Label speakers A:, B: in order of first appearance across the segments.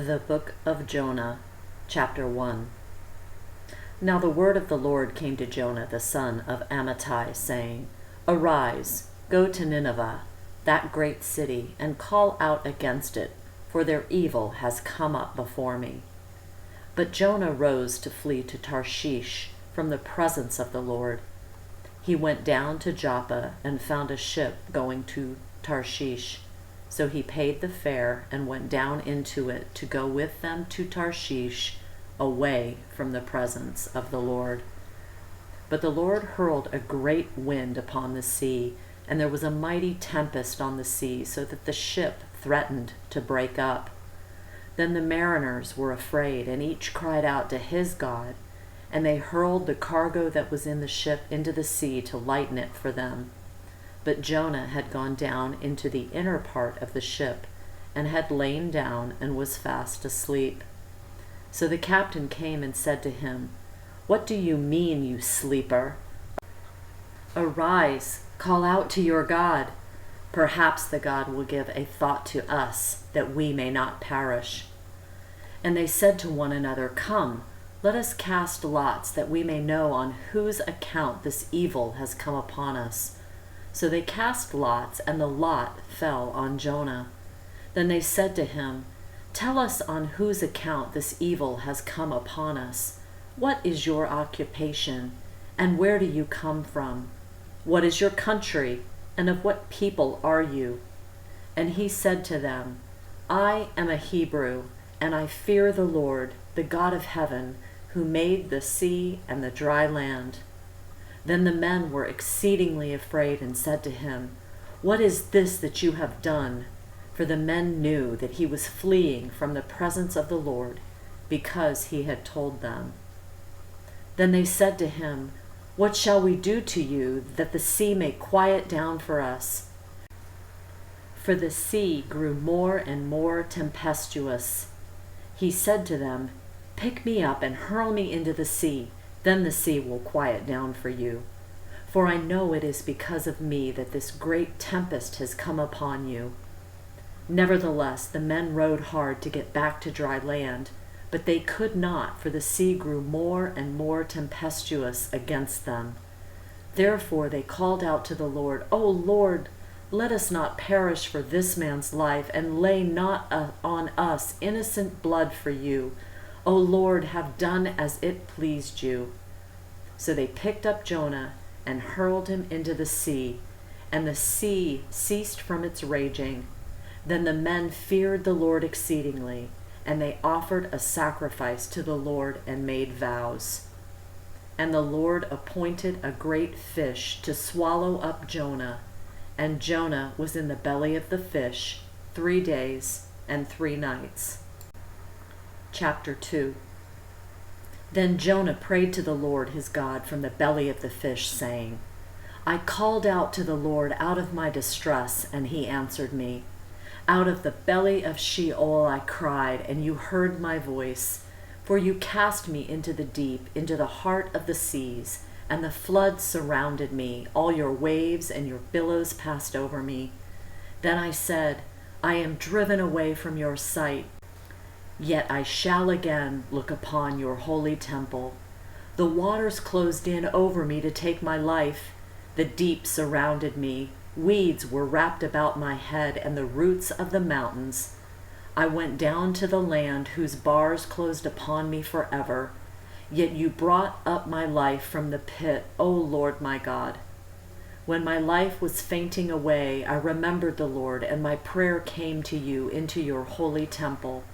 A: The Book of Jonah, Chapter 1. Now the word of the Lord came to Jonah the son of Amittai, saying, Arise, go to Nineveh, that great city, and call out against it, for their evil has come up before me. But Jonah rose to flee to Tarshish from the presence of the Lord. He went down to Joppa and found a ship going to Tarshish. So he paid the fare and went down into it to go with them to Tarshish, away from the presence of the Lord. But the Lord hurled a great wind upon the sea, and there was a mighty tempest on the sea, so that the ship threatened to break up. Then the mariners were afraid, and each cried out to his God, and they hurled the cargo that was in the ship into the sea to lighten it for them. But Jonah had gone down into the inner part of the ship, and had lain down and was fast asleep. So the captain came and said to him, What do you mean, you sleeper? Arise, call out to your God. Perhaps the God will give a thought to us, that we may not perish. And they said to one another, Come, let us cast lots, that we may know on whose account this evil has come upon us. So they cast lots, and the lot fell on Jonah. Then they said to him, Tell us on whose account this evil has come upon us. What is your occupation, and where do you come from? What is your country, and of what people are you? And he said to them, I am a Hebrew, and I fear the Lord, the God of heaven, who made the sea and the dry land. Then the men were exceedingly afraid and said to him, What is this that you have done? For the men knew that he was fleeing from the presence of the Lord, because he had told them. Then they said to him, What shall we do to you, that the sea may quiet down for us? For the sea grew more and more tempestuous. He said to them, Pick me up and hurl me into the sea. Then the sea will quiet down for you. For I know it is because of me that this great tempest has come upon you. Nevertheless, the men rowed hard to get back to dry land, but they could not, for the sea grew more and more tempestuous against them. Therefore they called out to the Lord, O Lord, let us not perish for this man's life, and lay not on us innocent blood for you. O Lord, have done as it pleased you. So they picked up Jonah and hurled him into the sea, and the sea ceased from its raging. Then the men feared the Lord exceedingly, and they offered a sacrifice to the Lord and made vows. And the Lord appointed a great fish to swallow up Jonah, and Jonah was in the belly of the fish 3 days and 3 nights. Chapter 2. Then Jonah prayed to the Lord his God from the belly of the fish, saying, I called out to the Lord out of my distress, and he answered me. Out of the belly of Sheol I cried, and you heard my voice. For you cast me into the deep, into the heart of the seas, and the floods surrounded me. All your waves and your billows passed over me. Then I said, I am driven away from your sight. Yet I shall again look upon your holy temple. The waters closed in over me to take my life. The deep surrounded me. Weeds were wrapped about my head, and the roots of the mountains. I went down to the land whose bars closed upon me forever. Yet you brought up my life from the pit, O Lord my God. When my life was fainting away, I remembered the Lord, and my prayer came to you into your holy temple.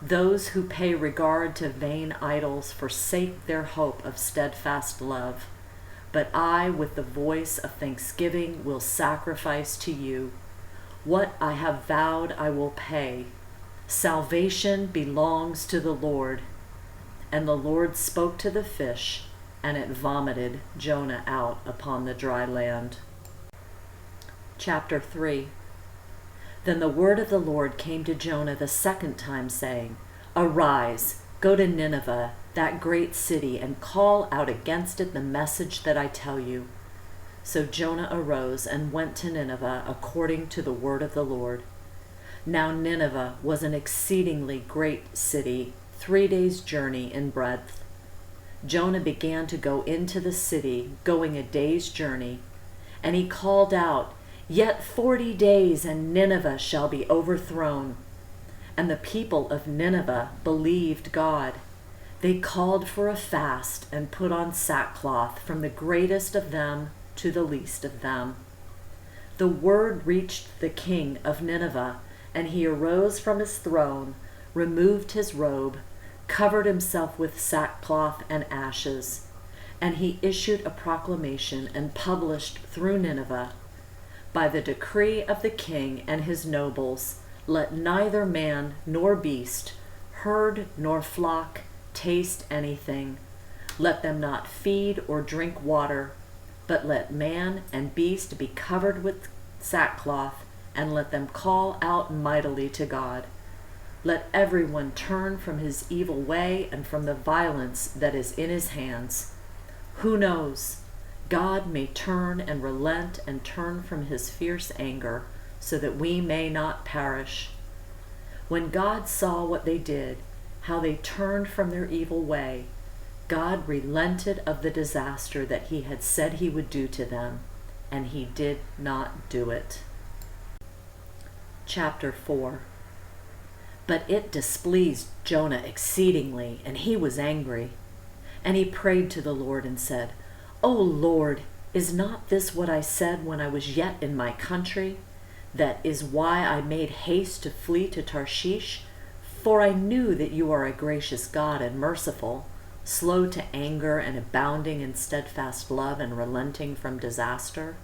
A: Those who pay regard to vain idols forsake their hope of steadfast love. But I, with the voice of thanksgiving, will sacrifice to you. What I have vowed I will pay. Salvation belongs to the Lord. And the Lord spoke to the fish, and it vomited Jonah out upon the dry land. Chapter 3. Then the word of the Lord came to Jonah the second time, saying, Arise, go to Nineveh, that great city, and call out against it the message that I tell you. So Jonah arose and went to Nineveh according to the word of the Lord. Now Nineveh was an exceedingly great city, 3 days' journey in breadth. Jonah began to go into the city, going a day's journey, and he called out, "Yet 40 days, and Nineveh shall be overthrown." And the people of Nineveh believed God. They called for a fast and put on sackcloth, from the greatest of them to the least of them. The word reached the king of Nineveh, and he arose from his throne, removed his robe, covered himself with sackcloth and ashes, and he issued a proclamation and published through Nineveh, "By the decree of the king and his nobles, let neither man nor beast, herd nor flock, taste anything. Let them not feed or drink water, but let man and beast be covered with sackcloth, and let them call out mightily to God. Let everyone turn from his evil way and from the violence that is in his hands. Who knows? God may turn and relent and turn from his fierce anger, so that we may not perish." When God saw what they did, how they turned from their evil way, God relented of the disaster that he had said he would do to them, and he did not do it. Chapter 4. But it displeased Jonah exceedingly, and he was angry. And he prayed to the Lord and said, "O Lord, is not this what I said when I was yet in my country? That is why I made haste to flee to Tarshish, for I knew that you are a gracious God and merciful, slow to anger and abounding in steadfast love and relenting from disaster.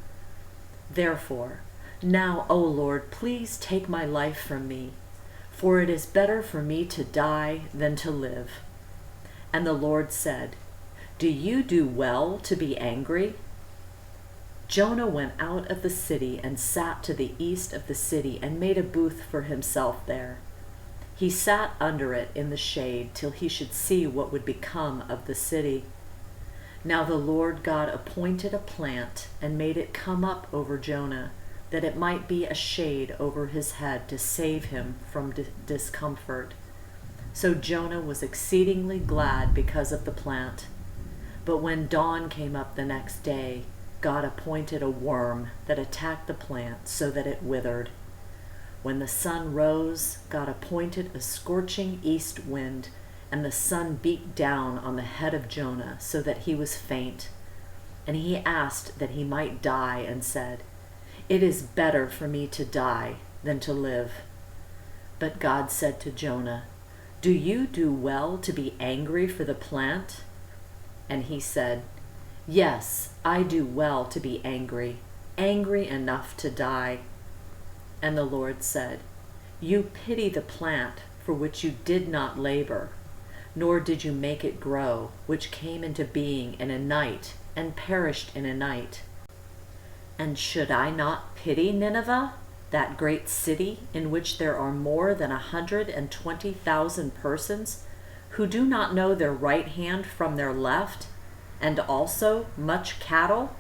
A: Therefore, now, O Lord, please take my life from me, for it is better for me to die than to live." And the Lord said, "Do you do well to be angry?" Jonah went out of the city and sat to the east of the city and made a booth for himself there. He sat under it in the shade till he should see what would become of the city. Now the Lord God appointed a plant and made it come up over Jonah, that it might be a shade over his head to save him from discomfort. So Jonah was exceedingly glad because of the plant. But when dawn came up the next day, God appointed a worm that attacked the plant so that it withered. When the sun rose, God appointed a scorching east wind, and the sun beat down on the head of Jonah so that he was faint. And he asked that he might die and said, "It is better for me to die than to live." But God said to Jonah, "Do you do well to be angry for the plant?" And he said, "Yes, I do well to be angry, angry enough to die." And the Lord said, "You pity the plant for which you did not labor, nor did you make it grow, which came into being in a night and perished in a night. And should I not pity Nineveh, that great city in which there are more than 120,000 persons who do not know their right hand from their left, and also much cattle?"